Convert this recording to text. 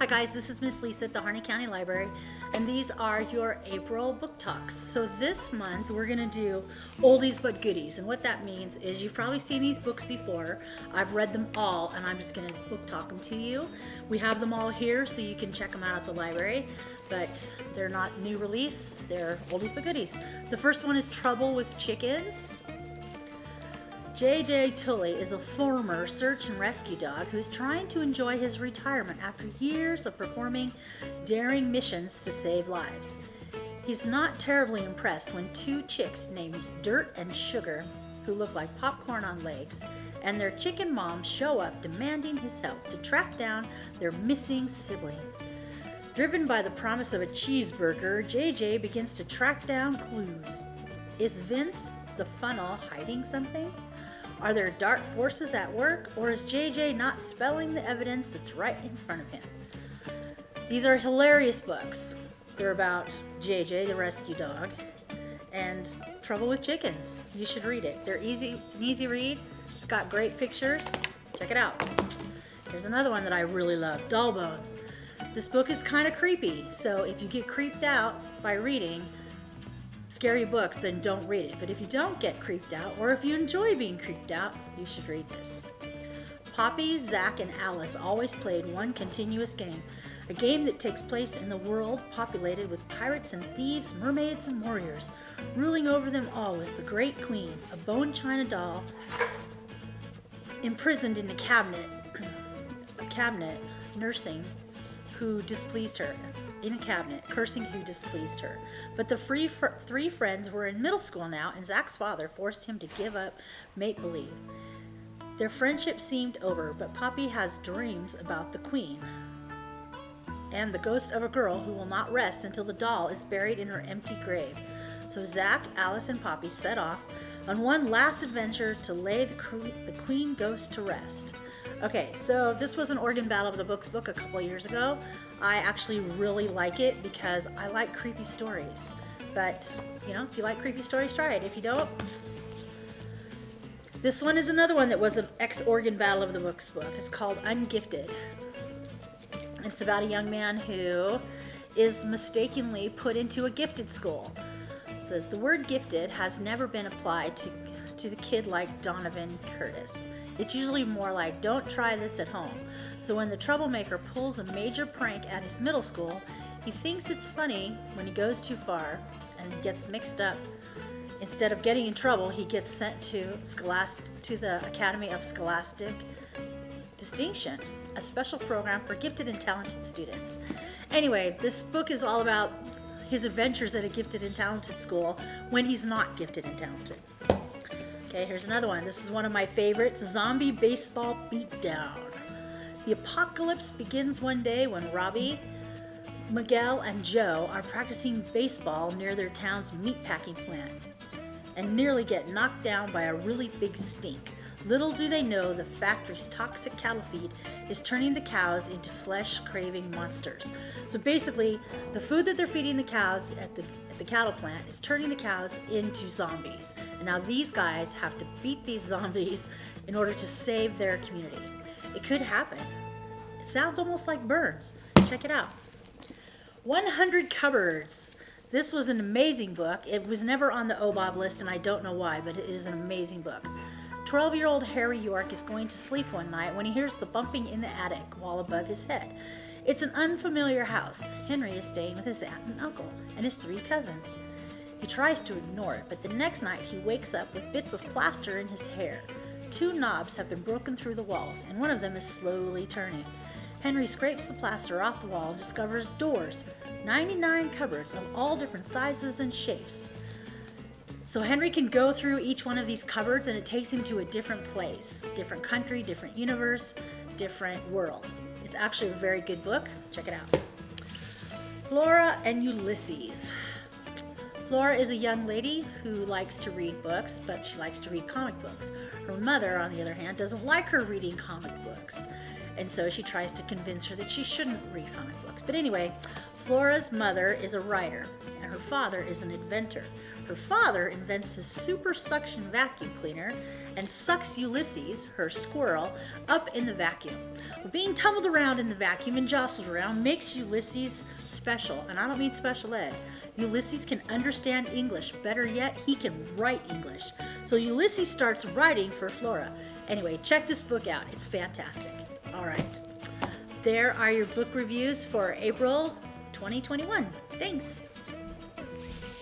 Hi guys, this is Miss Lisa at the Harney County Library, and these are your April book talks. So this month we're going to do oldies but goodies, and what that means is you've probably seen these books before. I've read them all, and I'm just going to book talk them to you. We have them all here so you can check them out at the library, but they're not new release, they're oldies but goodies. The first one is Trouble with Chickens. J.J. Tully is a former search and rescue dog who is trying to enjoy his retirement after years of performing daring missions to save lives. He's not terribly impressed when two chicks named Dirt and Sugar, who look like popcorn on legs, and their chicken mom show up demanding his help to track down their missing siblings. Driven by the promise of a cheeseburger, JJ begins to track down clues. Is Vince the funnel hiding something? Are there dark forces at work, or is JJ not spelling the evidence that's right in front of him? These are hilarious books. They're about JJ, the rescue dog, and Trouble with Chickens. You should read it. They're easy. It's an easy read. It's got great pictures. Check it out. Here's another one that I really love, Dull Bones. This book is kind of creepy, so if you get creeped out by reading scary books, then don't read it. But if you don't get creeped out, or if you enjoy being creeped out, you should read this. Poppy, Zach, and Alice always played one continuous game, a game that takes place in the world populated with pirates and thieves, mermaids and warriors. Ruling over them all was the Great Queen, a bone china doll imprisoned in a cabinet nursing who displeased her. In a cabinet, cursing who displeased her. But the three friends were in middle school now, and Zach's father forced him to give up make-believe. Their friendship seemed over, but Poppy has dreams about the queen and the ghost of a girl who will not rest until the doll is buried in her empty grave. So Zach, Alice, and Poppy set off on one last adventure to lay the queen ghost to rest. Okay, so this was an Oregon Battle of the Books book a couple years ago. I actually really like it because I like creepy stories. But, if you like creepy stories, try it. If you don't, this one is another one that was an ex-Oregon Battle of the Books book. It's called UnGifted. It's about a young man who is mistakenly put into a gifted school. It says, the word gifted has never been applied to the kid like Donovan Curtis. It's usually more like, don't try this at home. So when the troublemaker pulls a major prank at his middle school, he thinks it's funny when he goes too far and gets mixed up. Instead of getting in trouble, he gets sent to the Academy of Scholastic Distinction, a special program for gifted and talented students. Anyway, this book is all about his adventures at a gifted and talented school when he's not gifted and talented. Okay, here's another one. This is one of my favorites, Zombie Baseball Beatdown. The apocalypse begins one day when Robbie, Miguel, and Joe are practicing baseball near their town's meatpacking plant and nearly get knocked down by a really big stink. Little do they know the factory's toxic cattle feed is turning the cows into flesh-craving monsters. So basically, the food that they're feeding the cows at the cattle plant is turning the cows into zombies. And now these guys have to beat these zombies in order to save their community. It could happen. It sounds almost like Burns. Check it out. 100 Cupboards. This was an amazing book. It was never on the OBOB list, and I don't know why, but it is an amazing book. 12-year-old Harry York is going to sleep one night when he hears the bumping in the attic wall above his head. It's an unfamiliar house. Henry is staying with his aunt and uncle and his 3 cousins. He tries to ignore it, but the next night he wakes up with bits of plaster in his hair. 2 knobs have been broken through the walls, and one of them is slowly turning. Henry scrapes the plaster off the wall and discovers doors, 99 cupboards of all different sizes and shapes. So Henry can go through each one of these cupboards, and it takes him to a different place, different country, different universe, different world. It's actually a very good book. Check it out. Flora and Ulysses. Flora is a young lady who likes to read books, but she likes to read comic books. Her mother, on the other hand, doesn't like her reading comic books. And so she tries to convince her that she shouldn't read comic books. But anyway, Flora's mother is a writer, and her father is an inventor. Her father invents this super suction vacuum cleaner and sucks Ulysses, her squirrel, up in the vacuum. Well, being tumbled around in the vacuum and jostled around makes Ulysses special, and I don't mean special ed. Ulysses can understand English. Better yet, he can write English. So Ulysses starts writing for Flora. Anyway, check this book out. It's fantastic. All right. There are your book reviews for April 2021. Thanks.